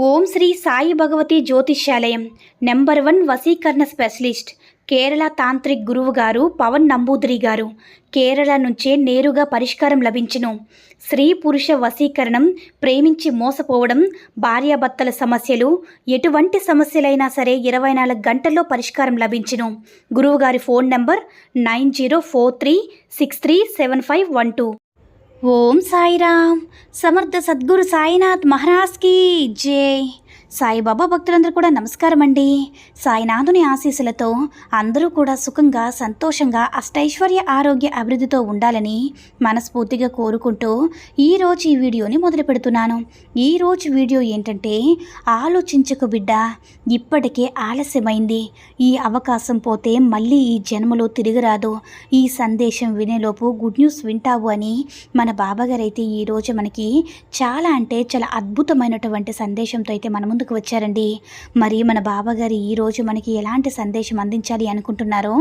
ఓం శ్రీ సాయి భగవతి జ్యోతిష్యాలయం నెంబర్ 1 వశీకరణ specialist Kerala tantric గురువు గారు పవన్ నంబూదిరి గారు. కేరళ నుంచే నేరుగా పరిష్కారం లభించును. స్త్రీ పురుష వశీకరణం, ప్రేమించి మోసపోవడం, భార్యాభర్తల సమస్యలు, ఎటువంటి సమస్యలైనా సరే 24 గంటల్లో పరిష్కారం లభించును. గురువుగారి ఫోన్ నంబర్ 9043637512. ఓం సాయిరామ్. సమర్థ సద్గురు సాయినాథ్ మహారాజ్ కీ జై. సాయిబాబా భక్తులందరూ కూడా నమస్కారం అండి. సాయినాథుని ఆశీస్సులతో అందరూ కూడా సుఖంగా, సంతోషంగా, అష్టైశ్వర్య, ఆరోగ్య, అభివృద్ధితో ఉండాలని మనస్ఫూర్తిగా కోరుకుంటూ ఈరోజు ఈ వీడియోని మొదలు పెడుతున్నాను. ఈరోజు వీడియో ఏంటంటే, ఆలోచించకు బిడ్డ, ఇప్పటికే ఆలస్యమైంది. ఈ అవకాశం పోతే మళ్ళీ ఈ జన్మలో తిరిగిరాదు. ఈ సందేశం వినేలోపు గుడ్ న్యూస్ వింటావు అని మన బాబాగారు అయితే ఈరోజు మనకి చాలా అద్భుతమైనటువంటి సందేశంతో అయితే మన ముందుకు వచ్చారండి. మరి మన బాబాగారు ఈరోజు మనకి ఎలాంటి సందేశం అందించాలి అనుకుంటున్నారో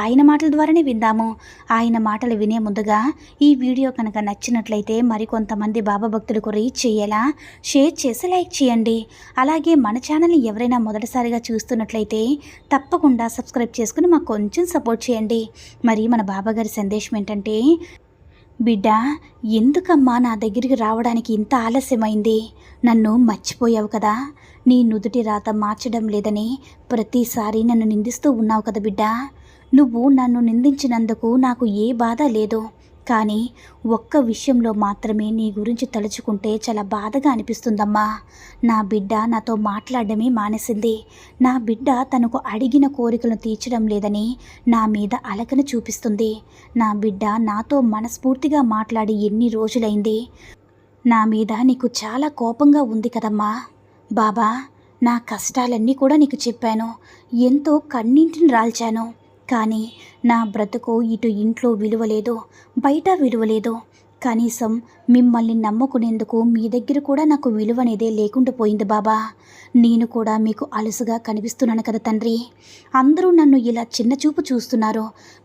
ఆయన మాటల ద్వారానే విందాము. ఆయన మాటలు వినే ముందుగా ఈ వీడియో కనుక నచ్చినట్లయితే మరికొంతమంది బాబా భక్తులకు రీచ్ చేయేలా షేర్ చేసి లైక్ చేయండి. అలాగే మన ఛానల్ని ఎవరైనా మొదటిసారిగా చూస్తున్నట్లయితే తప్పకుండా సబ్స్క్రైబ్ చేసుకుని మాకు కొంచెం సపోర్ట్ చేయండి. మరి మన బాబాగారి సందేశం ఏంటంటే, బిడ్డ, ఎందుకమ్మా నా దగ్గరికి రావడానికి ఇంత ఆలస్యమైంది? నన్ను మర్చిపోయావు కదా? నీ నుదుటి రాత మార్చడం లేదని ప్రతిసారి నన్ను నిందిస్తూ ఉన్నావు కదా బిడ్డ. నువ్వు నన్ను నిందించినందుకు నాకు ఏ బాధ లేదు, కానీ ఒక్క విషయంలో మాత్రమే నీ గురించి తలుచుకుంటే చాలా బాధగా అనిపిస్తుందమ్మా. నా బిడ్డ నాతో మాట్లాడడమే మానేసింది. నా బిడ్డ తనకు అడిగిన కోరికలను తీర్చడం లేదని నా మీద అలకను చూపిస్తుంది. నా బిడ్డ నాతో మనస్ఫూర్తిగా మాట్లాడి ఎన్ని రోజులైంది? నా మీద నీకు చాలా కోపంగా ఉంది కదమ్మా. బాబా, నా కష్టాలన్నీ కూడా నీకు చెప్పాను, ఎంతో కన్నీటిని రాల్చాను, కానీ నా బ్రతుకు ఇటు ఇంట్లో విలువలేదు, బయట విలువలేదు. కనీసం మిమ్మల్ని నమ్ముకునేందుకు మీ దగ్గర కూడా నాకు విలువ అనేదే లేకుండా పోయింది బాబా. నేను కూడా మీకు అలుసుగా కనిపిస్తున్నాను కదా తండ్రి. అందరూ నన్ను ఇలా చిన్నచూపు చూస్తున్నారు,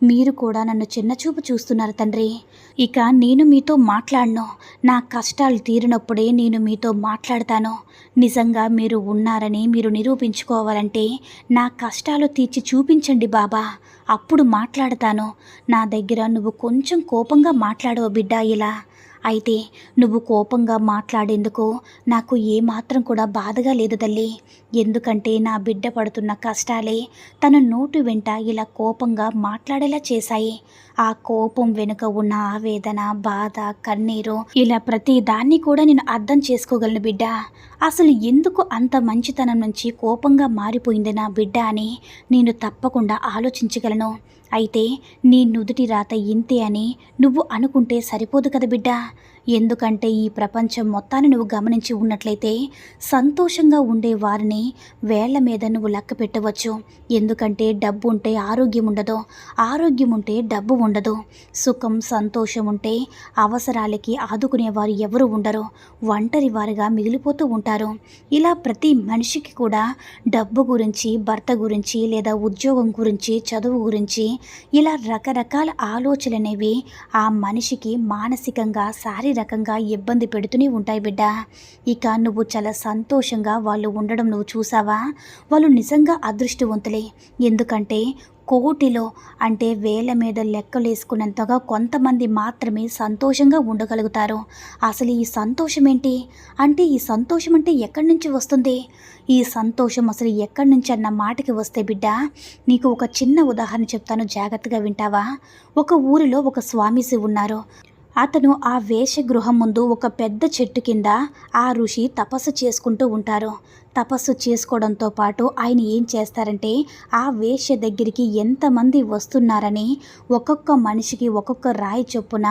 మీరు కూడా నన్ను చిన్నచూపు చూస్తున్నారు తండ్రి. ఇక నేను మీతో మాట్లాడను. నా కష్టాలు తీరినప్పుడే నేను మీతో మాట్లాడతాను. నిజంగా మీరు ఉన్నారని మీరు నిరూపించుకోవాలంటే నా కష్టాలు తీర్చి చూపించండి బాబా, అప్పుడు మాట్లాడతాను. నా దగ్గర నువ్వు కొంచెం కోపంగా మాట్లాడవు బిడ్డ ఇలా. అయితే నువ్వు కోపంగా మాట్లాడేందుకు నాకు ఏమాత్రం కూడా బాధగా లేదు తల్లి. ఎందుకంటే నా బిడ్డ పడుతున్న కష్టాలే తన నోటి వెంట ఇలా కోపంగా మాట్లాడేలా చేశాయి. ఆ కోపం వెనుక ఉన్న ఆవేదన, బాధ, కన్నీరు, ఇలా ప్రతి దాన్ని కూడా నేను అర్థం చేసుకోగలను బిడ్డ. అసలు ఎందుకు అంత మంచితనం నుంచి కోపంగా మారిపోయింది నా బిడ్డ అని నేను తప్పకుండా ఆలోచించగలను. అయితే నీ నుదుటి రాత ఇంతే అని నువ్వు అనుకుంటే సరిపోదు కదా బిడ్డ. ఎందుకంటే ఈ ప్రపంచం మొత్తాన్ని నువ్వు గమనించి ఉన్నట్లయితే సంతోషంగా ఉండే వారిని వేళ్ల మీద నువ్వు లెక్క పెట్టవచ్చు. ఎందుకంటే డబ్బు ఉంటే ఆరోగ్యం ఉండదు, ఆరోగ్యం ఉంటే డబ్బు ఉండదు. సుఖం, సంతోషం ఉంటే అవసరాలకి ఆదుకునేవారు ఎవరు ఉండరు, ఒంటరి వారిగా మిగిలిపోతూ ఉంటారు. ఇలా ప్రతి మనిషికి కూడా డబ్బు గురించి, భర్త గురించి, లేదా ఉద్యోగం గురించి, చదువు గురించి ఇలా రకరకాల ఆలోచనలు అనేవి ఆ మనిషికి మానసికంగా, శారీరకంగా ఇబ్బంది పెడుతూనే ఉంటాయి బిడ్డ. ఇక నువ్వు చాలా సంతోషంగా వాళ్ళు ఉండడం నువ్వు చూసావా? వాళ్ళు నిజంగా అదృష్టవంతులే. ఎందుకంటే కోటిలో అంటే వేల మీద లెక్కలేసుకున్నంతగా కొంతమంది మాత్రమే సంతోషంగా ఉండగలుగుతారు. అసలు ఈ సంతోషం ఏంటి అంటే, ఈ సంతోషం అంటే ఎక్కడి నుంచి వస్తుంది? ఈ సంతోషం అసలు ఎక్కడి నుంచి అన్న మాటకి వస్తే బిడ్డ, నీకు ఒక చిన్న ఉదాహరణ చెప్తాను, జాగ్రత్తగా వింటావా? ఒక ఊరిలో ఒక స్వామీజీ ఉన్నారు. అతను ఆ వేషగృహం ముందు ఒక పెద్ద చెట్టు కింద ఆ ఋషి తపస్సు చేసుకుంటూ ఉంటారు. తపస్సు చేసుకోవడంతో పాటు ఆయన ఏం చేస్తారంటే, ఆ వేశ్య దగ్గరికి ఎంతమంది వస్తున్నారని ఒక్కొక్క మనిషికి ఒక్కొక్క రాయి చొప్పున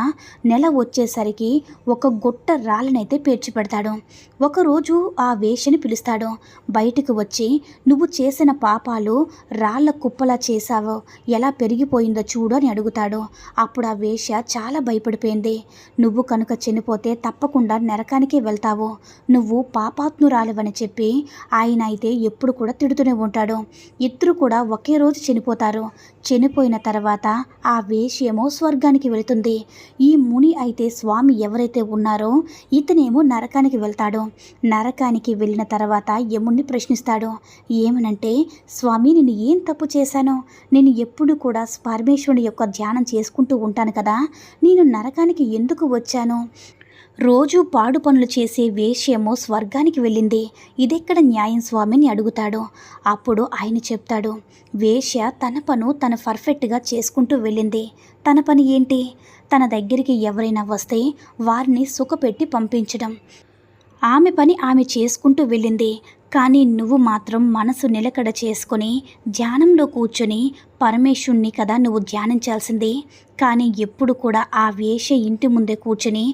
నెల వచ్చేసరికి ఒక గుట్ట రాళ్ళనైతే పేర్చి పెడతాడు. ఒకరోజు ఆ వేశ్యని పిలుస్తాడు. బయటకు వచ్చి, నువ్వు చేసిన పాపాలు రాళ్ళ కుప్పలా చేశావు, ఎలా పెరిగిపోయిందో చూడు అని అడుగుతాడు. అప్పుడు ఆ వేశ్య చాలా భయపడిపోయింది. నువ్వు కనుక చనిపోతే తప్పకుండా నరకానికే వెళ్తావు, నువ్వు పాపాత్మురాలివని చెప్పి ఆయన అయితే ఎప్పుడు కూడా తిడుతూనే ఉంటాడు. ఇద్దరు కూడా ఒకే రోజు చనిపోతారు. చనిపోయిన తర్వాత ఆ వేశ్యేమో స్వర్గానికి వెళుతుంది. ఈ ముని అయితే స్వామి ఎవరైతే ఉన్నారో ఇతనేమో నరకానికి వెళ్తాడు. నరకానికి వెళ్ళిన తర్వాత యముణ్ణి ప్రశ్నిస్తాడు. ఏమనంటే, స్వామి నేను ఏం తప్పు చేశాను? నేను ఎప్పుడు కూడా పరమేశ్వరుని యొక్క ధ్యానం చేసుకుంటూ ఉంటాను కదా, నేను నరకానికి ఎందుకు వచ్చాను? రోజు పాడు పనులు చేసే వేశ్యేమో స్వర్గానికి వెళ్ళింది. ఇదెక్కడ న్యాయం స్వామిని అడుగుతాడు. అప్పుడు ఆయన చెప్తాడు, వేశ్య తన పను తను పర్ఫెక్ట్గా చేసుకుంటూ వెళ్ళింది. తన పని ఏంటి? తన దగ్గరికి ఎవరైనా వస్తే వారిని సుఖపెట్టి పంపించడం. ఆమె పని ఆమె చేసుకుంటూ వెళ్ళింది. కానీ నువ్వు మాత్రం మనసు నిలకడ చేసుకొని ధ్యానంలో కూర్చొని పరమేశ్వరుణ్ణి కదా నువ్వు ధ్యానించాల్సింది. కానీ ఎప్పుడు కూడా ఆ వేశ్య ఇంటి ముందే కూర్చొని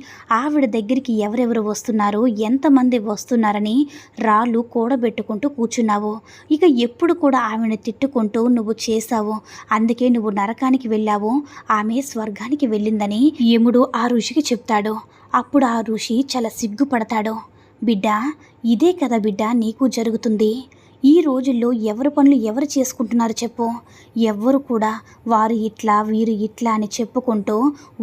ఆవిడ దగ్గరికి ఎవరెవరు వస్తున్నారు, ఎంతమంది వస్తున్నారని రాళ్ళు కూడబెట్టుకుంటూ కూర్చున్నావు. ఇక ఎప్పుడు కూడా ఆమెను తిట్టుకుంటూ నువ్వు చేశావు. అందుకే నువ్వు నరకానికి వెళ్ళావు, ఆమె స్వర్గానికి వెళ్ళిందని యముడు ఆ ఋషికి చెప్తాడు. అప్పుడు ఆ ఋషి చాలా సిగ్గుపడతాడు. బిడ్డ, ఇదే కదా బిడ్డ నీకు జరుగుతుంది. ఈ రోజుల్లో ఎవరి పనులు ఎవరు చేసుకుంటున్నారు చెప్పు? ఎవ్వరు కూడా వారు ఇట్లా వీరు ఇట్లా అని చెప్పుకుంటూ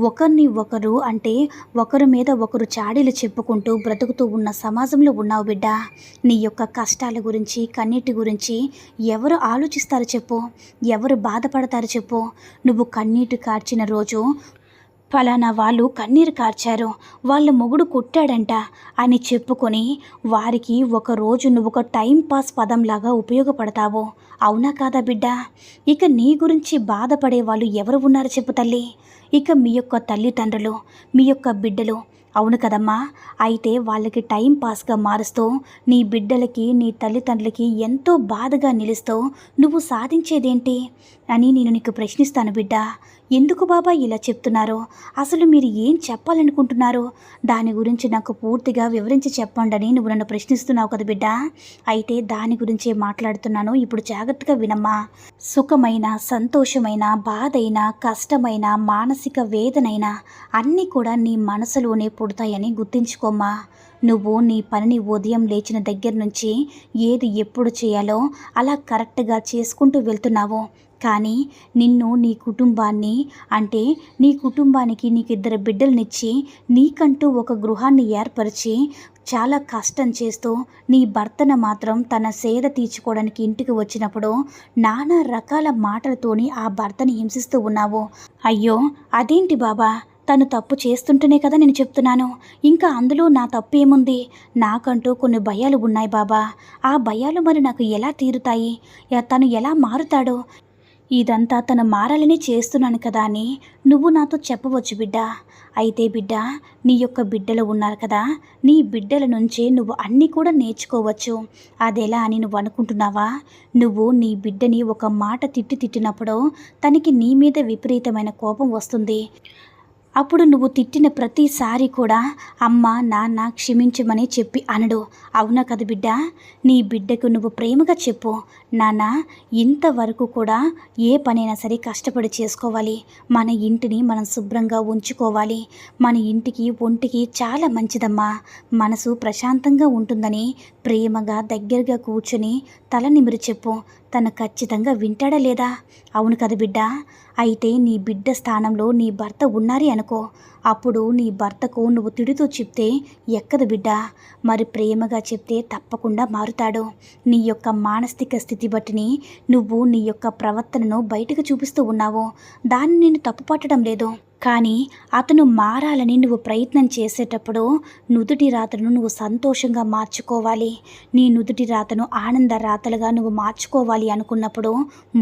ఒకరిని ఒకరు అంటే ఒకరి మీద ఒకరు చాడీలు చెప్పుకుంటూ బ్రతుకుతూ ఉన్న సమాజంలో ఉన్నావు బిడ్డ. నీ యొక్క కష్టాల గురించి కన్నీటి గురించి ఎవరు ఆలోచిస్తారు చెప్పు? ఎవరు బాధపడతారు చెప్పు? నువ్వు కన్నీటి కార్చిన రోజు ఫలానా వాళ్ళు కన్నీరు కార్చారు, వాళ్ళ మొగుడు కొట్టాడంట అని చెప్పుకొని వారికి ఒకరోజు నువ్వు ఒక టైం పాస్ పదంలాగా ఉపయోగపడతావు. అవునా కాదా బిడ్డ? ఇక నీ గురించి బాధపడే వాళ్ళు ఎవరు ఉన్నారు చెప్పు తల్లి? ఇక మీ యొక్క తల్లిదండ్రులు, మీ యొక్క బిడ్డలు. అవును కదమ్మా. అయితే వాళ్ళకి టైం పాస్గా మారుస్తూ నీ బిడ్డలకి నీ తల్లిదండ్రులకి ఎంతో బాధగా నిలుస్తూ నువ్వు సాధించేదేంటి అని నేను నీకు ప్రశ్నిస్తాను బిడ్డ. ఎందుకు బాబా ఇలా చెప్తున్నారు? అసలు మీరు ఏం చెప్పాలనుకుంటున్నారు? దాని గురించి నాకు పూర్తిగా వివరించి చెప్పండి అని నువ్వు నన్ను ప్రశ్నిస్తున్నావు కదా బిడ్డ. అయితే దాని గురించే మాట్లాడుతున్నాను. ఇప్పుడు జాగ్రత్తగా వినమ్మా. సుఖమైన, సంతోషమైన, బాధైన, కష్టమైన, మానసిక వేదనైనా అన్నీ కూడా నీ మనసులోనే పుడతాయని గుర్తుంచుకోమ్మా. నువ్వు నీ పనిని ఉదయం లేచిన దగ్గర నుంచి ఏది ఎప్పుడు చేయాలో అలా కరెక్ట్గా చేసుకుంటూ వెళ్తున్నావు. కానీ నిన్ను నీ కుటుంబాన్ని అంటే నీ కుటుంబానికి నీకు 2 బిడ్డలనిచ్చి నీకంటూ ఒక గృహాన్ని ఏర్పరిచి చాలా కష్టం చేస్తూ నీ భర్తను మాత్రం తన సేద తీర్చుకోవడానికి ఇంటికి వచ్చినప్పుడు నానా రకాల మాటలతోని ఆ భర్తని హింసిస్తూ ఉన్నావు. అయ్యో అదేంటి బాబా, తను తప్పు చేస్తుంటేనే కదా నేను చెప్తున్నాను. ఇంకా అందులో నా తప్పు ఏముంది? నాకంటూ కొన్ని భయాలు ఉన్నాయి బాబా. ఆ భయాలు మరి నాకు ఎలా తీరుతాయి? తను ఎలా మారుతాడో? ఇదంతా తను మారాలని చేస్తున్నాను కదా అని నువ్వు నాతో చెప్పవచ్చు బిడ్డ. అయితే బిడ్డ, నీ యొక్క బిడ్డలు ఉన్నారు కదా, నీ బిడ్డల నుంచే నువ్వు అన్నీ కూడా నేర్చుకోవచ్చు. అదెలా అని నువ్వు అనుకుంటున్నావా? నువ్వు నీ బిడ్డని ఒక మాట తిట్టినప్పుడు తనకి నీ మీద విపరీతమైన కోపం వస్తుంది. అప్పుడు నువ్వు తిట్టిన ప్రతిసారి కూడా అమ్మ నాన్న క్షమించమని చెప్పి అనడు. అవునా కదా బిడ్డ? నీ బిడ్డకు నువ్వు ప్రేమగా చెప్పు, నాన్న ఇంతవరకు కూడా ఏ పనైనా సరే కష్టపడి చేసుకోవాలి, మన ఇంటిని మనం శుభ్రంగా ఉంచుకోవాలి, మన ఇంటికి ఒంటికి చాలా మంచిదమ్మా, మనసు ప్రశాంతంగా ఉంటుందని ప్రేమగా దగ్గరగా కూర్చొని తల నిమిరి చెప్పు. తను ఖచ్చితంగా వింటాడా లేదా? అవును కదా బిడ్డ? అయితే నీ బిడ్డ స్థానంలో నీ భర్త ఉన్నారే అనుకో, అప్పుడు నీ భర్తకు నువ్వు తిడుతూ చెప్తే ఎక్కదు బిడ్డ. మరి ప్రేమగా చెప్తే తప్పకుండా మారుతాడు. నీ యొక్క మానసిక స్థితి బట్టిని నువ్వు నీ యొక్క ప్రవర్తనను బయటకు చూపిస్తూ ఉన్నావు. దాన్ని నేను తప్పుపట్టడం లేదు. కానీ అతను మారాలని నువ్వు ప్రయత్నం చేసేటప్పుడు నుదుటి రాతను నువ్వు సంతోషంగా మార్చుకోవాలి. నీ నుదుటి రాతను ఆనంద రాతలుగా నువ్వు మార్చుకోవాలి అనుకున్నప్పుడు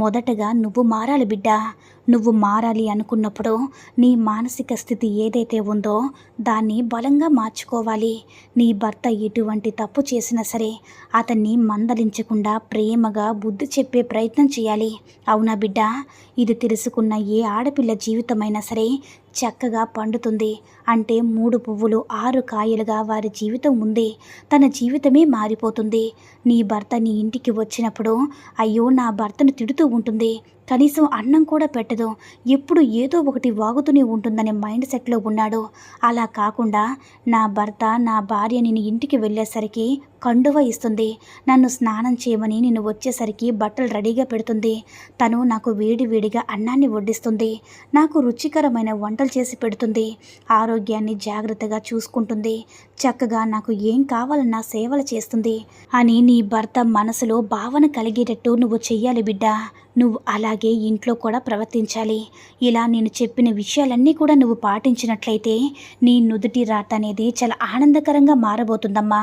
మొదటగా నువ్వు మారాలి బిడ్డ. నువ్వు మారాలి అనుకున్నప్పుడు నీ మానసిక స్థితి ఏదైతే ఉందో దాన్ని బలంగా మార్చుకోవాలి. నీ భర్త ఎటువంటి తప్పు చేసినా సరే అతన్ని మందలించకుండా ప్రేమగా బుద్ధి చెప్పే ప్రయత్నం చేయాలి. అవునా బిడ్డ? ఇది తెలుసుకున్న ఏ ఆడపిల్ల జీవితమైనా సరే చక్కగా పండుతుంది. అంటే 3 పువ్వులు 6 కాయలుగా వారి జీవితం ఉంది. తన జీవితమే మారిపోతుంది. నీ భర్త నీ ఇంటికి వచ్చినప్పుడు అయ్యో నా భర్తను తిడుతూ ఉంటుంది, కనీసం అన్నం కూడా పెట్టదు, ఎప్పుడు ఏదో ఒకటి వాగుతూనే ఉంటుందనే మైండ్ సెట్లో ఉన్నాడు. అలా కాకుండా నా భర్త నా భార్య నేను ఇంటికి వెళ్ళేసరికి కండువ ఇస్తుంది, నన్ను స్నానం చేయమని నేను వచ్చేసరికి బట్టలు రెడీగా పెడుతుంది, తను నాకు వేడి వేడిగా అన్నాన్ని వడ్డిస్తుంది, నాకు రుచికరమైన వంటలు చేసి పెడుతుంది, ఆరోగ్యాన్ని జాగ్రత్తగా చూసుకుంటుంది, చక్కగా నాకు ఏం కావాలన్నా సేవలు చేస్తుంది అని నీ భర్త మనసులో భావన కలిగేటట్టు నువ్వు చెయ్యాలి బిడ్డ. నువ్వు అలాగే ఇంట్లో కూడా ప్రవర్తించాలి. ఇలా నేను చెప్పిన విషయాలన్నీ కూడా నువ్వు పాటించినట్లయితే నీ నుదుటి రాత అనేది చాలా ఆనందకరంగా మారబోతుందమ్మా,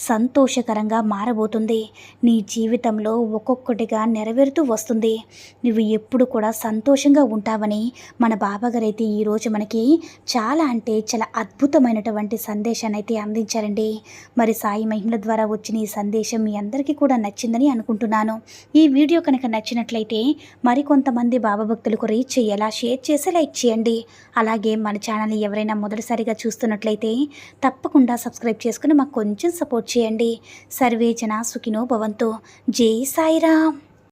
సంతోషకరంగా మారబోతుంది. నీ జీవితంలో ఒక్కొక్కటిగా నెరవేరుతూ వస్తుంది. నువ్వు ఎప్పుడు కూడా సంతోషంగా ఉంటావని మన బాబాగారు అయితే ఈరోజు మనకి చాలా అంటే చాలా అద్భుతమైనటువంటి సందేశాన్ని అయితే అందించారండి. మరి సాయి మహిమల ద్వారా వచ్చిన ఈ సందేశం మీ అందరికీ కూడా నచ్చిందని అనుకుంటున్నాను. ఈ వీడియో కనుక నచ్చినట్లయితే మరికొంతమంది బాబా భక్తులకు రీచ్ చేయాలా షేర్ చేసి లైక్ చేయండి. అలాగే మన ఛానల్ని ఎవరైనా మొదటిసారిగా చూస్తున్నట్లయితే తప్పకుండా సబ్స్క్రైబ్ చేసుకుని మాకు కొంచెం సపోర్ట్ చేయండి. సర్వే జన సుఖినో భవంతు. జై సాయిరామ్.